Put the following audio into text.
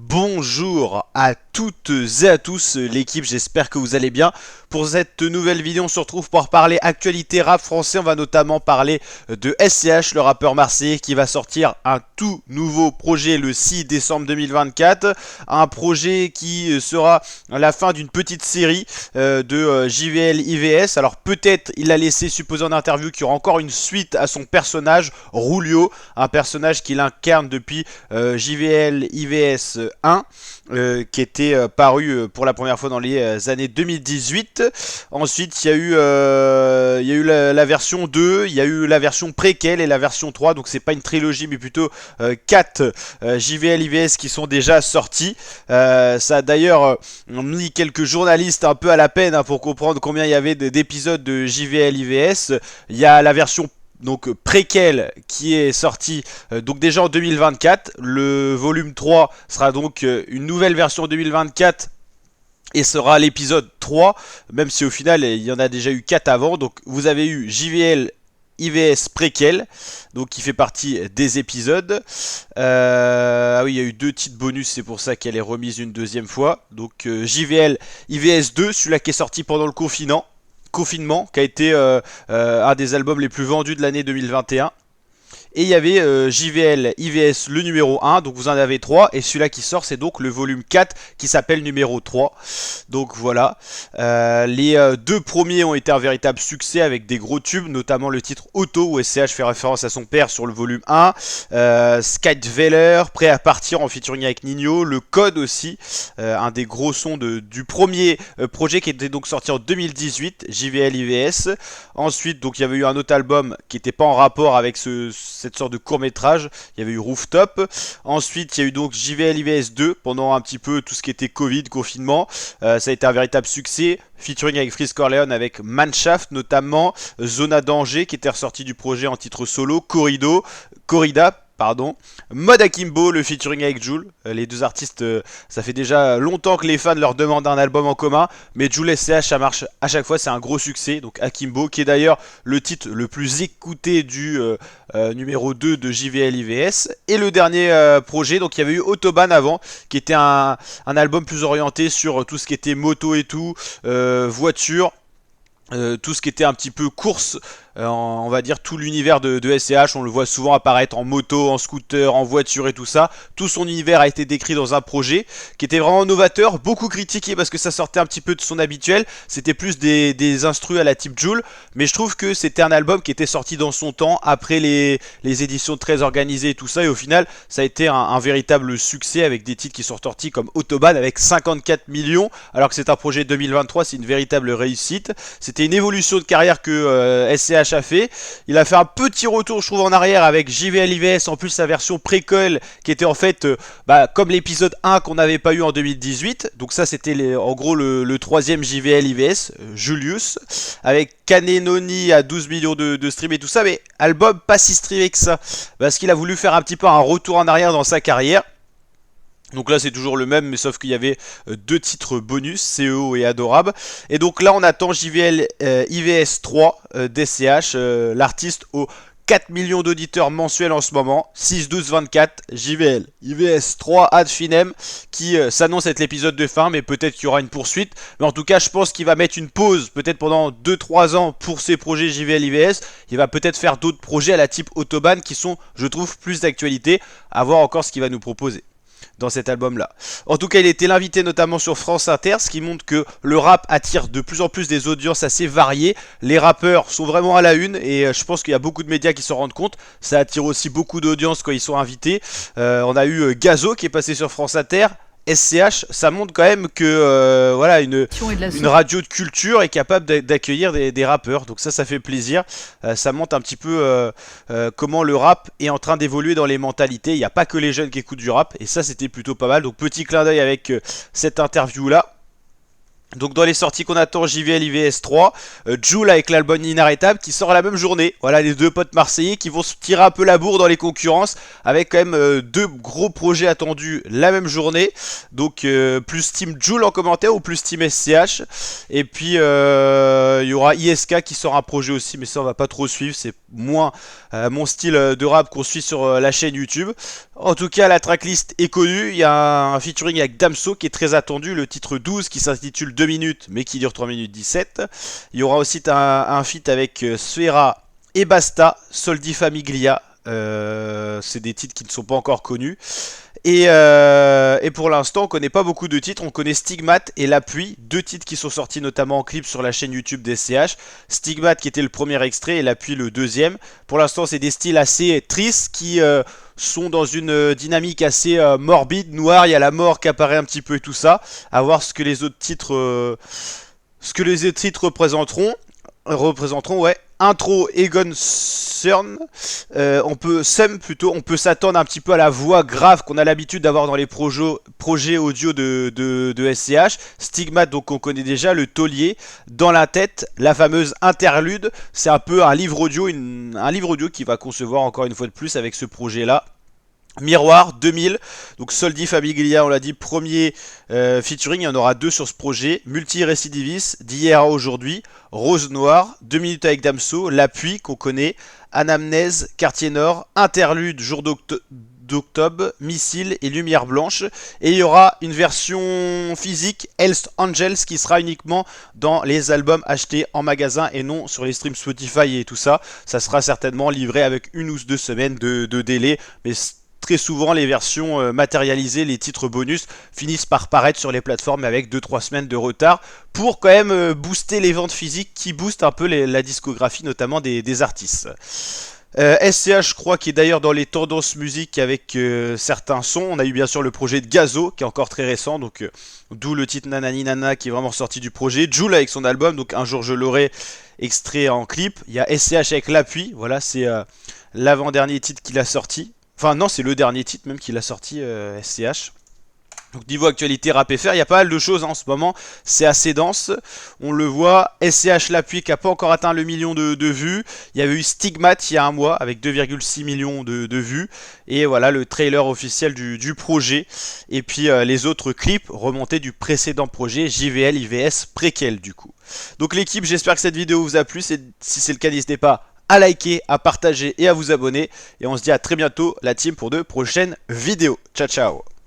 Bonjour à toutes et à tous l'équipe, j'espère que vous allez bien. Pour cette nouvelle vidéo, on se retrouve pour parler actualité rap français. On va notamment parler de SCH, le rappeur marseillais qui va sortir un tout nouveau projet le 6 décembre 2024. Un projet qui sera la fin d'une petite série de JVL IVS. Alors peut-être il a laissé supposer en interview qu'il y aura encore une suite à son personnage, Rulio. Un personnage qu'il incarne depuis JVL IVS 1 qui était paru pour la première fois dans les années 2018. Ensuite il y a eu la version 2, il y a eu la version préquelle et la version 3, donc c'est pas une trilogie mais plutôt 4 JVL IVS qui sont déjà sortis. Ça a d'ailleurs mis quelques journalistes un peu à la peine pour comprendre combien il y avait d'épisodes de JVL IVS. Il y a la version donc préquel qui est sorti donc déjà en 2024. Le volume 3 sera donc une nouvelle version 2024 et sera l'épisode 3, même si au final il y en a déjà eu 4 avant. Donc vous avez eu JVL IVS préquel, donc qui fait partie des épisodes. Ah oui, il y a eu 2 titres bonus, c'est pour ça qu'elle est remise une deuxième fois. Donc JVL IVS 2, celui-là qui est sorti pendant le confinement, qui a été un des albums les plus vendus de l'année 2021. Et il y avait JVL IVS le numéro 1, donc vous en avez 3, et celui-là qui sort c'est donc le volume 4 qui s'appelle numéro 3. Donc voilà, les deux premiers ont été un véritable succès avec des gros tubes, notamment le titre Auto où SCH fait référence à son père sur le volume 1, Skyveller, Prêt à partir en featuring avec Nino, le Code aussi, un des gros sons du premier projet qui était donc sorti en 2018, JVL IVS. Ensuite donc il y avait eu un autre album qui n'était pas en rapport avec cette sorte de court métrage, il y avait eu Rooftop. Ensuite il y a eu donc JVL IVS 2 pendant un petit peu tout ce qui était Covid, confinement. Ça a été un véritable succès, featuring avec Freeze Corleone, avec Manshaft notamment, Zona Danger qui était ressorti du projet en titre solo, Corrida, pardon, Mode Akimbo, le featuring avec Jul. Les deux artistes, ça fait déjà longtemps que les fans leur demandent un album en commun, mais Jul et SCH ça marche à chaque fois, c'est un gros succès. Donc Akimbo, qui est d'ailleurs le titre le plus écouté du numéro 2 de JVL IVS. Et le dernier projet, donc il y avait eu Autobahn avant, qui était un album plus orienté sur tout ce qui était moto et tout, voiture. Tout ce qui était un petit peu course, on va dire tout l'univers de SCH, on le voit souvent apparaître en moto, en scooter, en voiture et tout ça. Tout son univers a été décrit dans un projet qui était vraiment novateur, beaucoup critiqué parce que ça sortait un petit peu de son habituel. C'était plus des instrus à la type Joule, mais je trouve que c'était un album qui était sorti dans son temps, après les éditions très organisées et tout ça, et au final ça a été un véritable succès avec des titres qui sont sortis comme Autobahn avec 54 millions, alors que c'est un projet 2023, c'est une véritable réussite. C'était une évolution de carrière que SCH a fait. Il a fait un petit retour, je trouve, en arrière avec JVL IVS, en plus sa version préquelle qui était en fait comme l'épisode 1 qu'on n'avait pas eu en 2018. Donc ça c'était en gros le troisième JVL IVS, Julius, avec Canenoni à 12 millions de streams et tout ça, mais album pas si streamé que ça, parce qu'il a voulu faire un petit peu un retour en arrière dans sa carrière. Donc là c'est toujours le même, mais sauf qu'il y avait deux titres bonus, CEO et Adorable. Et donc là on attend JVL IVS 3 d'SCH, l'artiste aux 4 millions d'auditeurs mensuels en ce moment, 6-12-24, JVL IVS 3 ad finem, qui s'annonce être l'épisode de fin, mais peut-être qu'il y aura une poursuite. Mais en tout cas je pense qu'il va mettre une pause, peut-être pendant 2-3 ans pour ses projets JVL IVS. Il va peut-être faire d'autres projets à la type Autobahn qui sont, je trouve, plus d'actualité, à voir encore ce qu'il va nous proposer dans cet album là. En tout cas il était l'invité notamment sur France Inter, ce qui montre que le rap attire de plus en plus des audiences assez variées. Les rappeurs sont vraiment à la une et je pense qu'il y a beaucoup de médias qui s'en rendent compte. Ça attire aussi beaucoup d'audience quand ils sont invités. On a eu Gazo qui est passé sur France Inter. SCH, ça montre quand même que voilà, une radio de culture est capable d'accueillir des rappeurs. Donc ça fait plaisir. Ça montre un petit peu comment le rap est en train d'évoluer dans les mentalités. Il n'y a pas que les jeunes qui écoutent du rap. Et ça c'était plutôt pas mal. Donc petit clin d'œil avec cette interview là. Donc dans les sorties qu'on attend, JVL IVS 3, Jul avec l'album Inarrêtable qui sort la même journée. Voilà les deux potes marseillais qui vont se tirer un peu la bourre dans les concurrences, avec quand même deux gros projets attendus la même journée. Donc plus Team Jul en commentaire ou plus Team SCH. Et puis il y aura ISK qui sort un projet aussi, mais ça on va pas trop suivre, c'est moins mon style de rap qu'on suit sur la chaîne YouTube. En tout cas, la tracklist est connue. Il y a un featuring avec Damso qui est très attendu. Le titre 12 qui s'intitule 2 minutes mais qui dure 3 minutes 17. Il y aura aussi un feat avec Sfera et Basta, Soldi Famiglia. C'est des titres qui ne sont pas encore connus. Et pour l'instant, on connaît pas beaucoup de titres. On connaît Stigmate et L'Appui, deux titres qui sont sortis notamment en clip sur la chaîne YouTube d'SCH. Stigmate qui était le premier extrait et L'Appui le deuxième. Pour l'instant, c'est des styles assez tristes qui sont dans une dynamique assez morbide, noire. Il y a la mort qui apparaît un petit peu et tout ça. À voir ce que les autres titres, représenteront, ouais. Intro Egon Cern, on peut s'attendre un petit peu à la voix grave qu'on a l'habitude d'avoir dans les projets audio de SCH. Stigmate, donc on connaît déjà, le taulier, dans la tête, la fameuse interlude, c'est un peu un livre audio qui va concevoir encore une fois de plus avec ce projet là. Miroir 2000, donc Soldi Famiglia, on l'a dit, premier featuring, il y en aura deux sur ce projet. Multi-Récidivis, d'hier à aujourd'hui, Rose Noire, 2 minutes avec Damso, L'Appui qu'on connaît, Anamnèse, Quartier Nord, Interlude, Jour d'octobre, Missile et Lumière Blanche. Et il y aura une version physique, Hells Angels, qui sera uniquement dans les albums achetés en magasin et non sur les streams Spotify et tout ça. Ça sera certainement livré avec 1 ou 2 semaines de délai, mais très souvent, les versions matérialisées, les titres bonus, finissent par paraître sur les plateformes avec 2-3 semaines de retard pour quand même booster les ventes physiques qui boostent un peu la discographie, notamment des artistes. SCH, je crois, qui est d'ailleurs dans les tendances musique avec certains sons. On a eu bien sûr le projet de Gazo, qui est encore très récent, donc d'où le titre Nanani Nana qui est vraiment sorti du projet. Jul avec son album, donc Un jour je l'aurai, extrait en clip. Il y a SCH avec L'Appui, voilà, c'est l'avant-dernier titre qu'il a sorti. Enfin non, c'est le dernier titre même qu'il a sorti, SCH. Donc niveau actualité rap FR, il y a pas mal de choses en ce moment, c'est assez dense. On le voit, SCH L'Appui qui n'a pas encore atteint le million de vues. Il y avait eu Stigmate il y a un mois avec 2,6 millions de vues. Et voilà le trailer officiel du projet. Et puis les autres clips remontés du précédent projet, JVL, IVS, Préquel du coup. Donc l'équipe, j'espère que cette vidéo vous a plu. Si c'est le cas, n'hésitez pas à liker, à partager et à vous abonner. Et on se dit à très bientôt la team pour de prochaines vidéos. Ciao ciao.